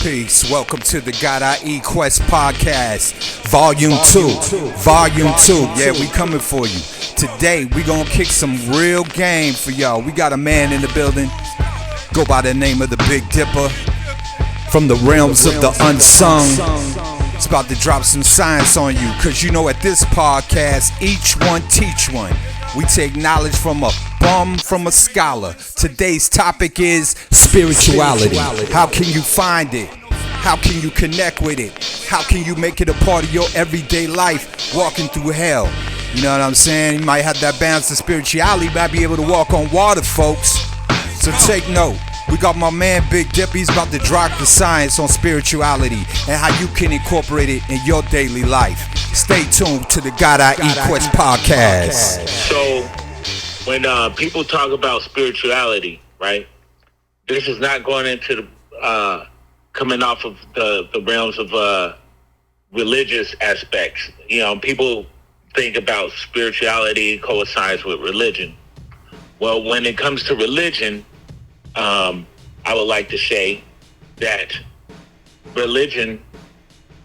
Peace. Welcome to the Godie Quest Podcast, Volume 2. Volume 2. Yeah, we coming for you. Today, we gonna kick some real game for y'all. We got a man in the building. Go by the name of the Big Dipper. From the realms of the unsung. It's about to drop some science on you. Cause you know at this podcast, each one teach one. We take knowledge from a bum, from a scholar. Today's topic is spirituality. How can you find it? How can you connect with it? How can you make it a part of your everyday life, walking through hell? You know what I'm saying? You might have that balance of spirituality, might be able to walk on water, folks. So take note. We got my man Big Dip. He's about to drop the science on spirituality and how you can incorporate it in your daily life. Stay tuned to the Godie Quest Podcast. So, when people talk about spirituality, right, this is not going into the coming off of the realms of religious aspects. You know, people think about spirituality coincides with religion. Well, when it comes to religion, I would like to say that religion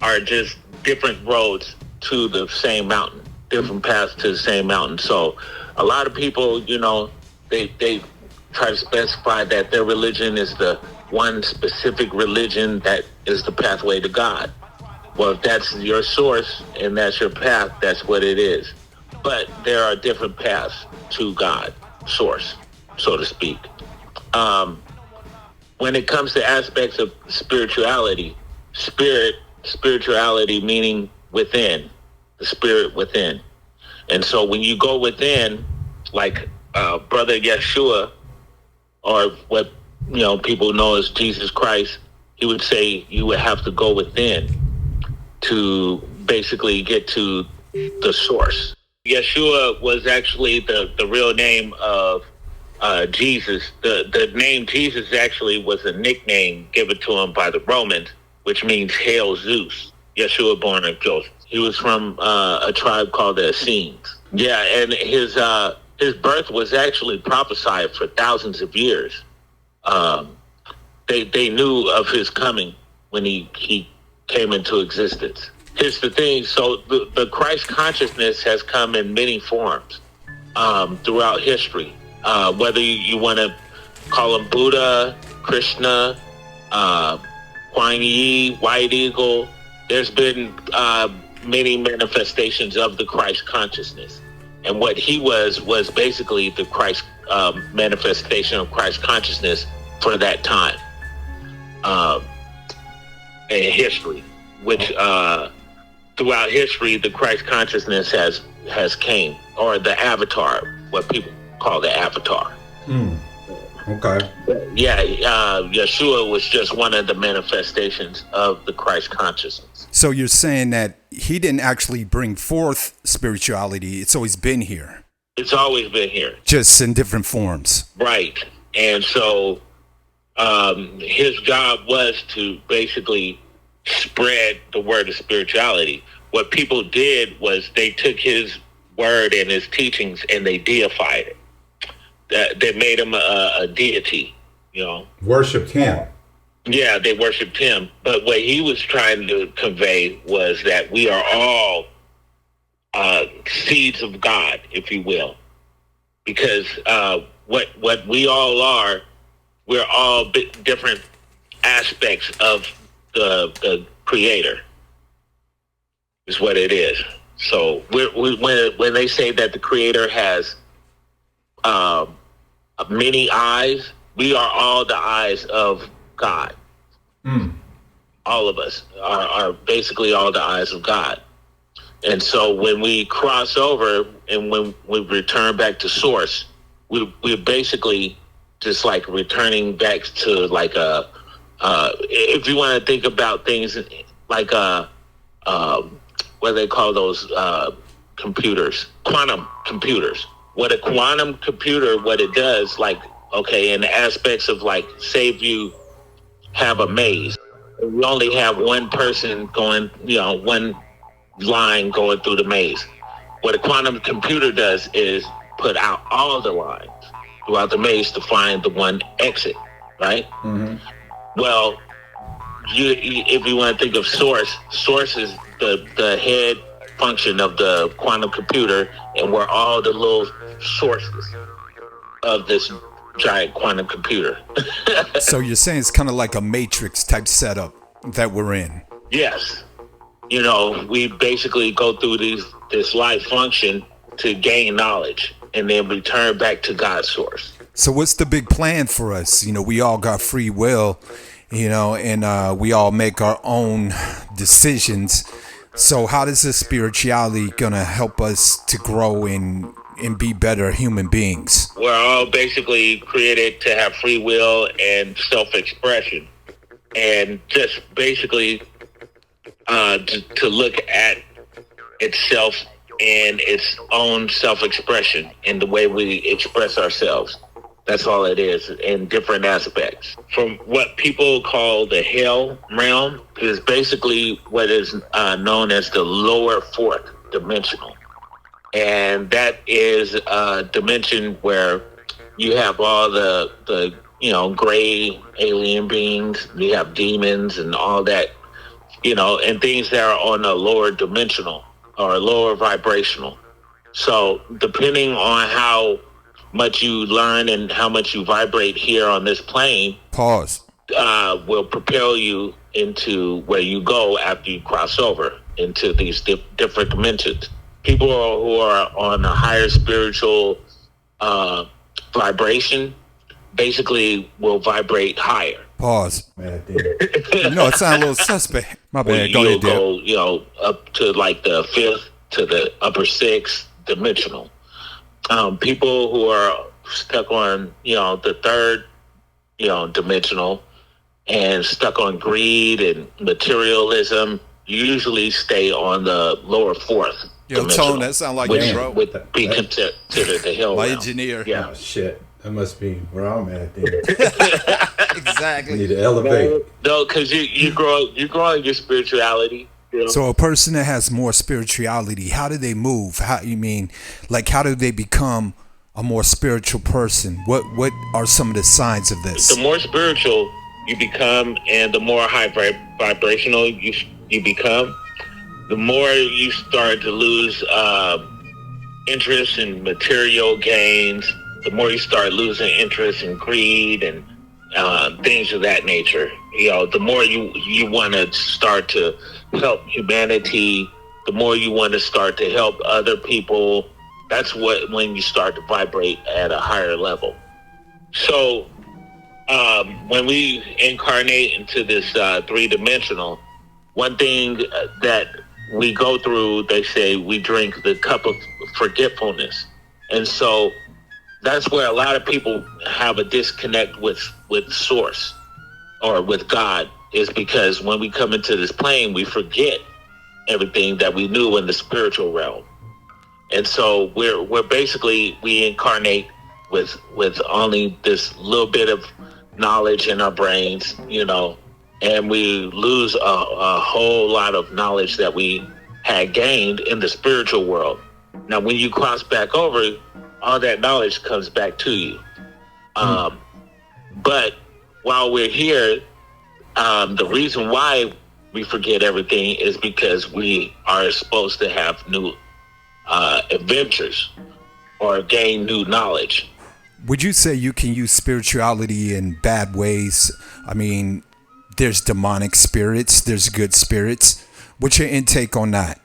are just different roads to the same mountain, different paths to the same mountain. So a lot of people, you know, they try to specify that their religion is the one specific religion that is the pathway to God. Well, if that's your source and that's your path, that's what it is. But there are different paths to God, source, so to speak. When it comes to aspects of spirituality, spirituality meaning within, the spirit within. And so when you go within, like Brother Yeshua, or what people know as Jesus Christ, he would say you would have to go within to basically get to the source. Yeshua was actually the real name of Jesus. The name Jesus actually was a nickname given to him by the Romans, which means Hail Zeus. Yeshua, born of Joseph. He was from a tribe called the Essenes. Yeah, and his birth was actually prophesied for thousands of years. They knew of his coming when he came into existence. Here's the thing. So the Christ consciousness has come in many forms throughout history. Whether you want to call him Buddha, Krishna, Kuan Yi, White Eagle, there's been many manifestations of the Christ consciousness. And what he was basically the Christ manifestation of Christ consciousness for that time in history, which throughout history, the Christ consciousness has came, or the avatar, what people call the avatar. Okay. Yeah, Yeshua was just one of the manifestations of the Christ consciousness. So you're saying that he didn't actually bring forth spirituality. It's always been here. It's always been here. Just in different forms. Right. And so his job was to basically spread the word of spirituality. What people did was they took his word and his teachings and they deified it. They made him a deity, Worshipped him. Yeah, they worshipped him. But what he was trying to convey was that we are all seeds of God, if you will. Because what we all are, we're all different aspects of the Creator, is what it is. So when they say that the Creator has many eyes, we are all the eyes of God. All of us are basically all the eyes of God. And so when we cross over and when we return back to source, we're basically just like returning back to like if you want to think about things like what they call those computers, quantum computers. What a quantum computer, what it does, in the aspects of say if you have a maze, we only have one person going, one line going through the maze. What a quantum computer does is put out all the lines throughout the maze to find the one exit, right? Mm-hmm. Well, if you want to think of source is the head function of the quantum computer, and we're all the little sources of this giant quantum computer. So you're saying it's kind of like a matrix type setup that we're in. Yes. We basically go through this life function to gain knowledge and then return back to God's source. So what's the big plan for us? We all got free will, and we all make our own decisions. So how does this spirituality gonna help us to grow and be better human beings? We're all basically created to have free will and self-expression, and just basically to look at itself and its own self-expression in the way we express ourselves. That's all it is in different aspects. From what people call the hell realm is basically what is known as the lower fourth dimensional. And that is a dimension where you have all the gray alien beings, you have demons and all that, and things that are on a lower dimensional or lower vibrational. So depending on how much you learn and how much you vibrate here on this plane, will propel you into where you go after you cross over into these different dimensions. People who are on a higher spiritual vibration basically will vibrate higher. It sounds a little suspect. My bad. You'll go, up to like the fifth to the upper sixth dimensional. People who are stuck on, the third, dimensional and stuck on greed and materialism usually stay on the lower fourth. Tone, that sound like you, bro. Would be considered the hell my realm. engineer. Yeah. Oh, shit. That must be where I'm at then. Exactly. Need to elevate. No, because you grow in your spirituality. So a person that has more spirituality, how do they move? How do they become a more spiritual person? What are some of the signs of this? The more spiritual you become and the more high vibrational you become, the more you start to lose interest in material gains, the more you start losing interest in greed and things of that nature. The more you want to start to help humanity, the more you want to start to help other people. That's when you start to vibrate at a higher level. So when we incarnate into this three-dimensional, one thing that we go through, they say we drink the cup of forgetfulness. And so that's where a lot of people have a disconnect with source or with God, is because when we come into this plane, we forget everything that we knew in the spiritual realm. And so we're basically, we incarnate with only this little bit of knowledge in our brains, and we lose a whole lot of knowledge that we had gained in the spiritual world. Now, when you cross back over, all that knowledge comes back to you. But while we're here, the reason why we forget everything is because we are supposed to have new adventures or gain new knowledge. Would you say you can use spirituality in bad ways? There's demonic spirits, there's good spirits. What's your intake on that?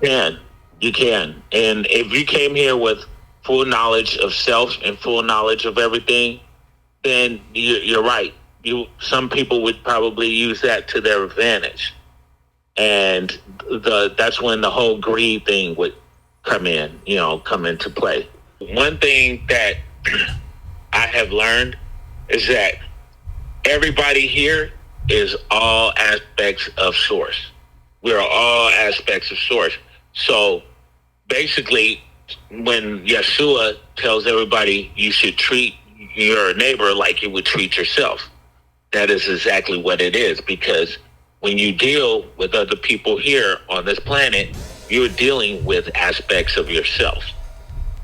You can. And if you came here with full knowledge of self and full knowledge of everything, then you're right. Some people would probably use that to their advantage. And that's when the whole greed thing would come into play. One thing that I have learned is that everybody here is all aspects of source. We're all aspects of source. So basically, when Yeshua tells everybody you should treat your neighbor like you would treat yourself, that is exactly what it is. Because when you deal with other people here on this planet, you're dealing with aspects of yourself.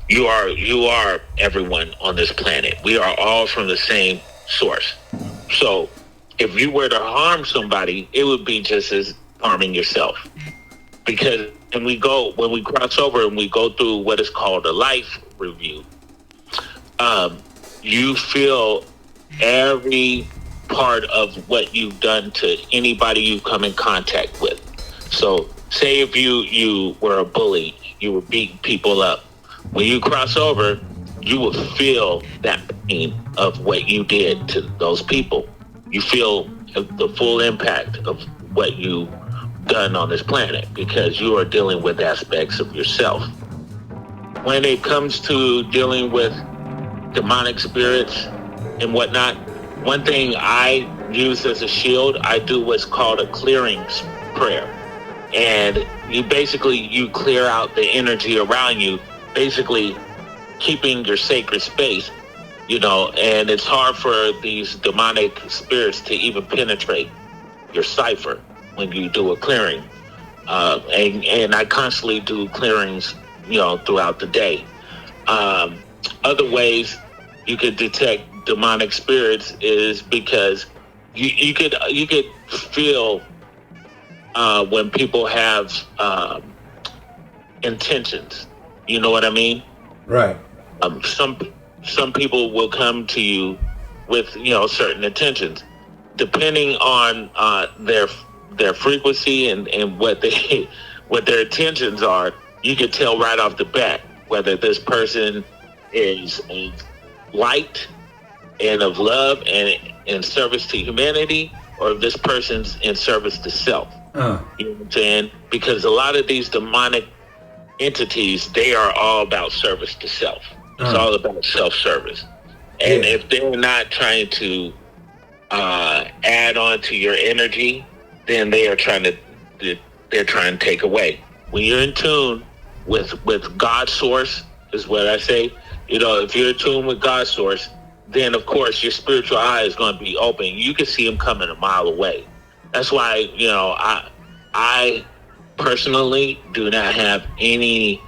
You are everyone on this planet. We are all from the same source. So if you were to harm somebody, it would be just as harming yourself. Because when we cross over and we go through what is called a life review, you feel every part of what you've done to anybody you come in contact with. So say if you were a bully, you were beating people up. When you cross over, you will feel that pain of what you did to those people. You feel the full impact of what you done on this planet because you are dealing with aspects of yourself. When it comes to dealing with demonic spirits and whatnot, one thing I use as a shield, I do what's called a clearing prayer. And you clear out the energy around you, basically keeping your sacred space, and it's hard for these demonic spirits to even penetrate your cipher when you do a clearing. And I constantly do clearings, throughout the day. Other ways you could detect demonic spirits is because you could feel when people have intentions. You know what I mean? Right. Some people will come to you with certain intentions, depending on their frequency and what their intentions are. You can tell right off the bat whether this person is of light and of love and in service to humanity, or if this person's in service to self. You know what I'm saying? Because a lot of these demonic entities, they are all about service to self. It's all about self-service. And if they're not trying to add on to your energy, then they're trying to take away. When you're in tune with God's source, is what I say. If you're in tune with God's source, then of course your spiritual eye is going to be open. You can see him coming a mile away. That's why, I personally do not have any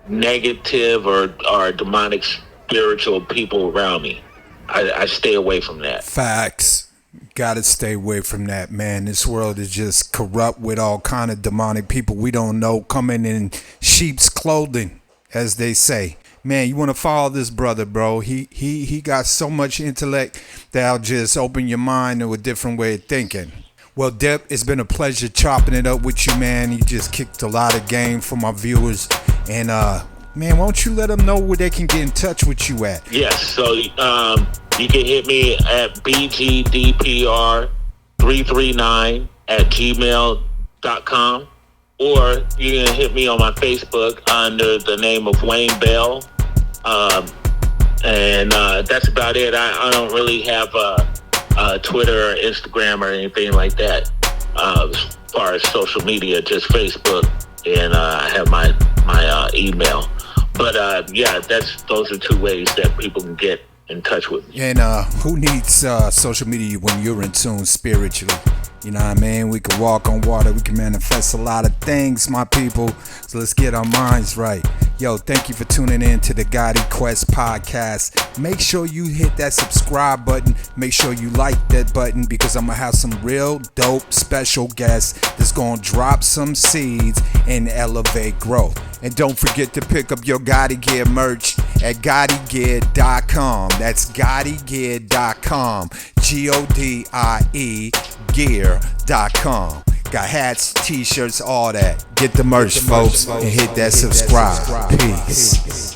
negative or demonic spiritual people around me. I stay away from that. Facts. Gotta stay away from that, man. This world is just corrupt with all kind of demonic people we don't know coming in sheep's clothing, as they say. Man, you want to follow this brother, bro. He got so much intellect that'll just open your mind to a different way of thinking. Well, Dep, it's been a pleasure chopping it up with you, man. You just kicked a lot of game for my viewers. And, man, why don't you let them know where they can get in touch with you at? Yes, so you can hit me at bgdpr339@gmail.com. Or you can hit me on my Facebook under the name of Wayne Bell. And that's about it. I don't really have Twitter or Instagram or anything like that. As far as social media, just Facebook, and I have my email. But those are two ways that people can get in touch with me. And who needs social media when you're in tune spiritually? You know what I mean? We can walk on water. We can manifest a lot of things, my people. So let's get our minds right. Yo, thank you for tuning in to the Godie Quest podcast. Make sure you hit that subscribe button. Make sure you like that button, because I'm going to have some real dope special guests that's going to drop some seeds and elevate growth. And don't forget to pick up your Godie Gear merch at GodieGear.com. That's GodieGear.com. GODIE gear.com. Got hats, t-shirts, all that. Get the merch, folks, and hit that subscribe. Peace.